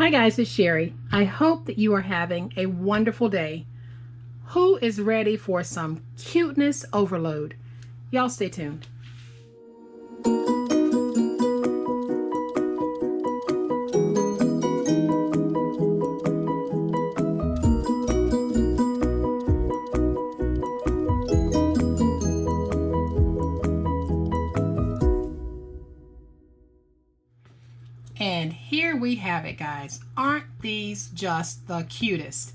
Hi guys, it's Sherry. I hope that you are having a wonderful day. Who is ready for some cuteness overload? Y'all stay tuned. And here we have it, guys. Aren't these just the cutest?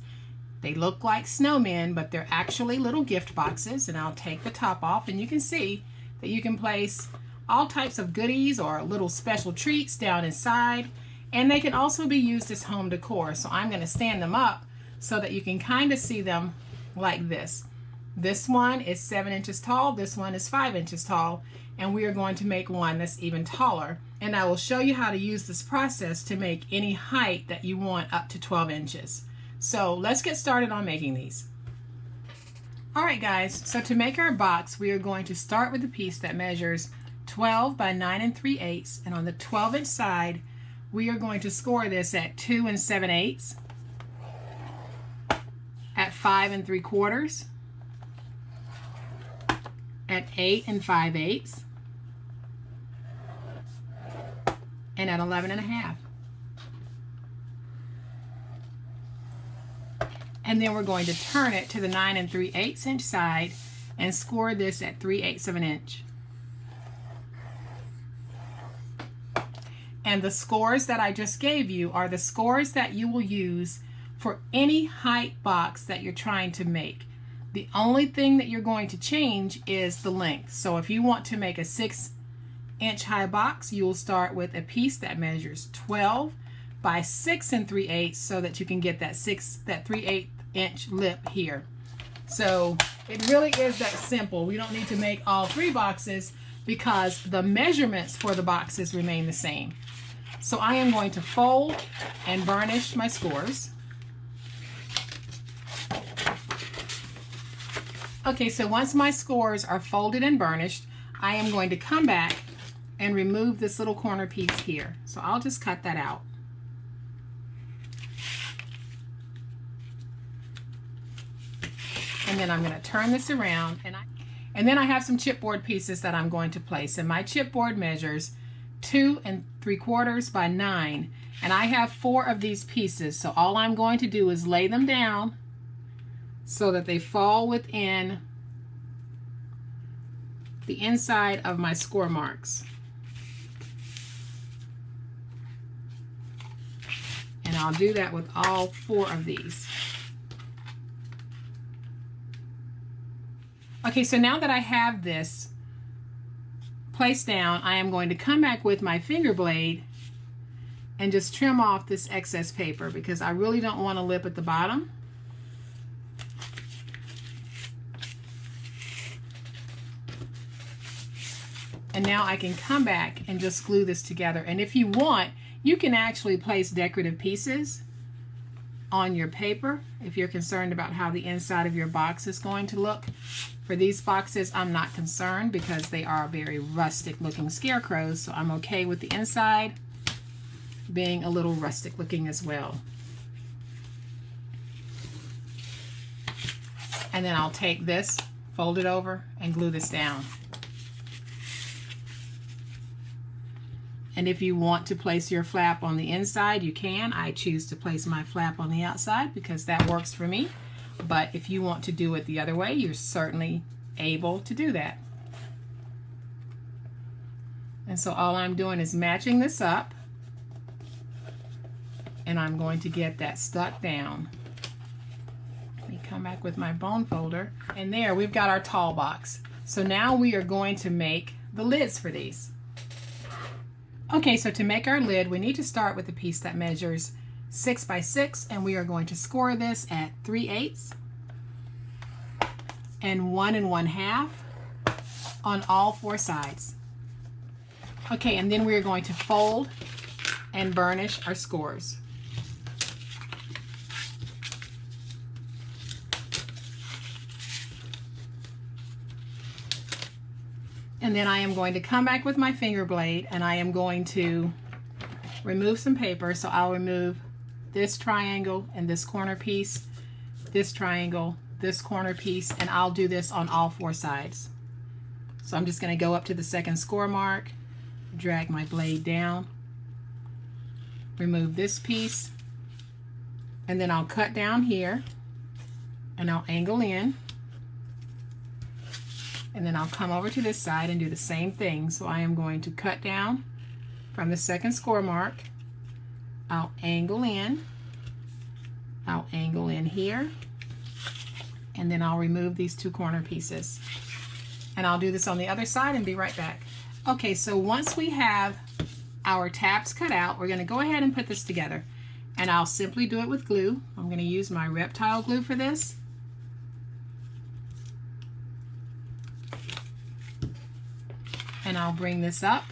They look like snowmen, but they're actually little gift boxes. And I'll take the top off, and you can see that you can place all types of goodies or little special treats down inside. And they can also be used as home decor. So I'm going to stand them up so that you can kind of see them like this. This one is 7 inches tall. This one is 5 inches tall. And we are going to make one that's even taller. And I will show you how to use this process to make any height that you want up to 12 inches. So let's get started on making these. All right, guys, so to make our box, we are going to start with a piece that measures 12 by 9 3/8. And on the 12-inch side, we are going to score this at 2 7/8, at 5 3/4, at 8 5/8, and at 11 1/2. And then we're going to turn it to the 9 3/8 inch side and score this at 3/8 of an inch. And the scores that I just gave you are the scores that you will use for any height box that you're trying to make. The only thing that you're going to change is the length. So if you want to make a 6-inch high box, you will start with a piece that measures 12 by 6 3/8 so that you can get that 3/8 inch lip here. So it really is that simple. We don't need to make all 3 boxes because the measurements for the boxes remain the same. So I am going to fold and burnish my scores. Okay, so once my scores are folded and burnished, I am going to come back and remove this little corner piece here. So I'll just cut that out. And then I'm going to turn this around, and then I have some chipboard pieces that I'm going to place. And my chipboard measures 2 3/4 by 9, and I have 4 of these pieces. So all I'm going to do is lay them down so that they fall within the inside of my score marks. And I'll do that with all 4 of these. Okay, so now that I have this placed down, I am going to come back with my finger blade and just trim off this excess paper because I really don't want a lip at the bottom. And now I can come back and just glue this together. And if you want, you can actually place decorative pieces on your paper if you're concerned about how the inside of your box is going to look. For these boxes, I'm not concerned because they are very rustic looking scarecrows, so I'm okay with the inside being a little rustic looking as well. And then I'll take this, fold it over, and glue this down. And if you want to place your flap on the inside, you can. I choose to place my flap on the outside because that works for me. But if you want to do it the other way, you're certainly able to do that. And so all I'm doing is matching this up, and I'm going to get that stuck down. Let me come back with my bone folder, and there we've got our tall box. So now we are going to make the lids for these. Okay, so to make our lid, we need to start with a piece that measures 6 by 6, and we are going to score this at 3/8 and 1 1/2 on all 4 sides. Okay, and then we are going to fold and burnish our scores. And then I am going to come back with my finger blade, and I am going to remove some paper. So I'll remove this triangle and this corner piece, this triangle, this corner piece, and I'll do this on all 4 sides. So I'm just going to go up to the second score mark, drag my blade down, remove this piece, and then I'll cut down here and I'll angle in, and then I'll come over to this side and do the same thing. So I am going to cut down from the second score mark, I'll angle in here, and then I'll remove these 2 corner pieces. And I'll do this on the other side and be right back. Okay, so once we have our tabs cut out, we're going to go ahead and put this together. And I'll simply do it with glue. I'm going to use my reptile glue for this. And I'll bring this up,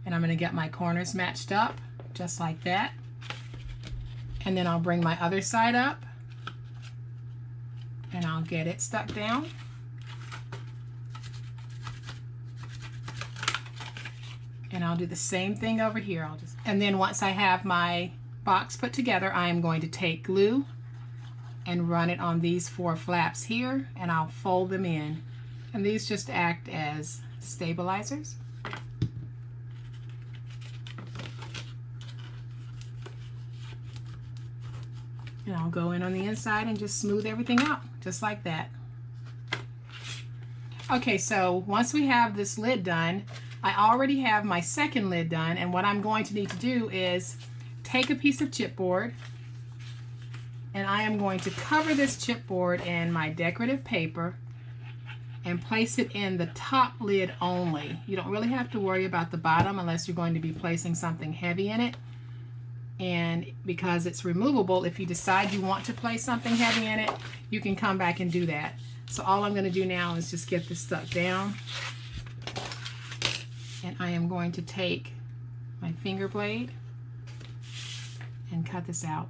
and I'm going to get my corners matched up just like that. And then I'll bring my other side up, and I'll get it stuck down. And I'll do the same thing over here. And then once I have my box put together, I am going to take glue and run it on these 4 flaps here, and I'll fold them in. And these just act as stabilizers. And I'll go in on the inside and just smooth everything out, just like that. Okay, so once we have this lid done, I already have my second lid done, and what I'm going to need to do is take a piece of chipboard, and I am going to cover this chipboard in my decorative paper and place it in the top lid only. You don't really have to worry about the bottom unless you're going to be placing something heavy in it. And because it's removable, if you decide you want to place something heavy in it, you can come back and do that. So all I'm going to do now is just get this stuck down. And I am going to take my finger blade and cut this out.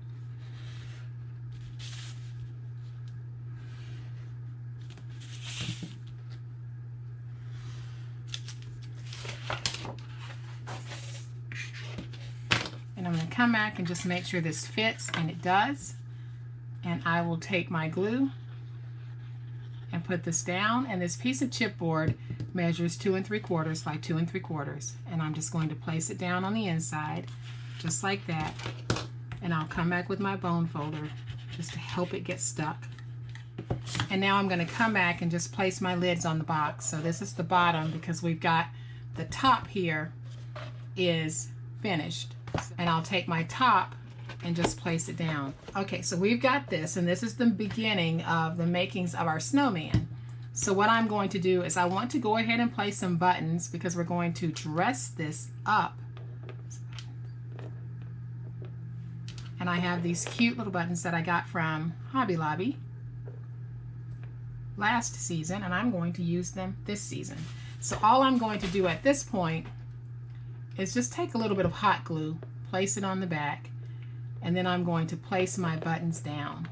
And I'm going to come back and just make sure this fits, and it does. And I will take my glue and put this down, and this piece of chipboard measures 2 3/4 by 2 3/4, and I'm just going to place it down on the inside just like that, and I'll come back with my bone folder just to help it get stuck. And now I'm going to come back and just place my lids on the box. So this is the bottom, because we've got the top here is finished, and I'll take my top and just place it down. Okay, so we've got this, and this is the beginning of the makings of our snowman. So what I'm going to do is I want to go ahead and place some buttons, because we're going to dress this up. And I have these cute little buttons that I got from Hobby Lobby last season, and I'm going to use them this season. So all I'm going to do at this point is just take a little bit of hot glue, place it on the back, and then I'm going to place my buttons down.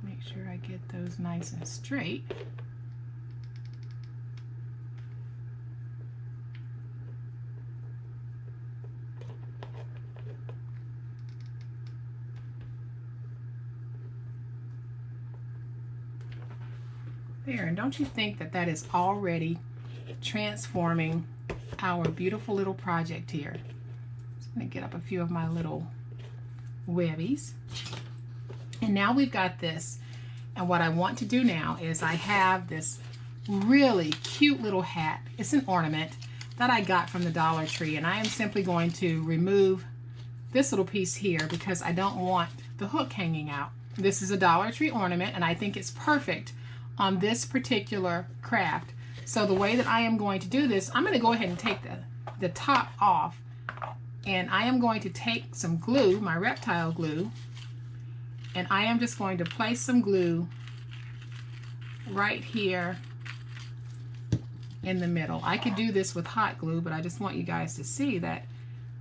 Make sure I get those nice and straight. There, and don't you think that that is already transforming our beautiful little project here? So I'm going to get up a few of my little webbies. And now we've got this. And what I want to do now is I have this really cute little hat. It's an ornament that I got from the Dollar Tree, and I am simply going to remove this little piece here because I don't want the hook hanging out. This is a Dollar Tree ornament, and I think it's perfect on this particular craft. So the way that I am going to do this, I'm going to go ahead and take the top off, and I am going to take some glue, my reptile glue, and I am just going to place some glue right here in the middle. I could do this with hot glue, but I just want you guys to see that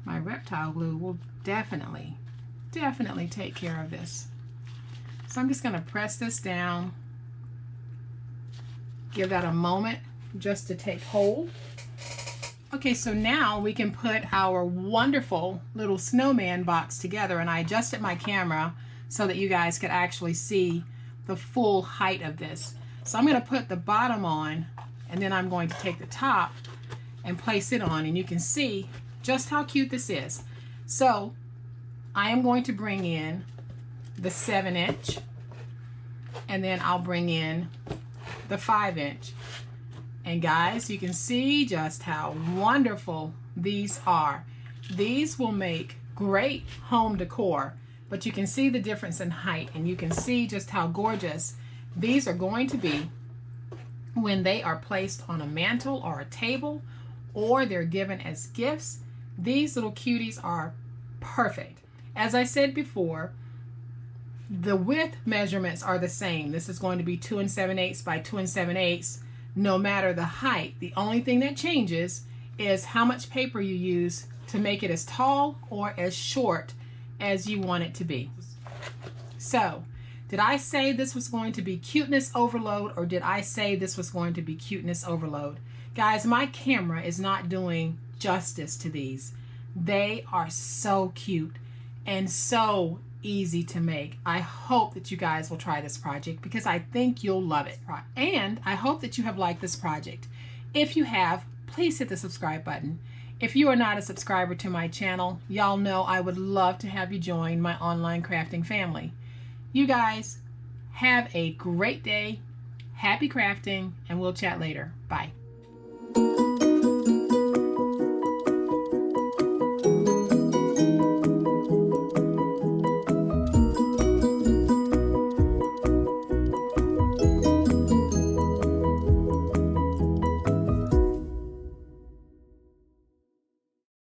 my reptile glue will definitely take care of this. So I'm just going to press this down, give that a moment just to take hold, Okay, so now we can put our wonderful little snowman box together, and I adjusted my camera so that you guys could actually see the full height of this. So I'm going to put the bottom on, and then I'm going to take the top and place it on, and you can see just how cute this is. So I am going to bring in the 7-inch, and then I'll bring in the 5-inch. And guys, you can see just how wonderful these are. These will make great home decor, but you can see the difference in height, and you can see just how gorgeous these are going to be when they are placed on a mantle or a table, or they're given as gifts. These little cuties are perfect. As I said before, the width measurements are the same. This is going to be 2 7/8 by 2 7/8. No matter the height, the only thing that changes is how much paper you use to make it as tall or as short as you want it to be. So, did I say this was going to be cuteness overload, or did I say this was going to be cuteness overload? Guys, my camera is not doing justice to these. They are so cute and so easy to make. I hope that you guys will try this project because I think you'll love it. And I hope that you have liked this project. If you have, please hit the subscribe button. If you are not a subscriber to my channel, y'all know I would love to have you join my online crafting family. You guys have a great day. Happy crafting, and we'll chat later. Bye.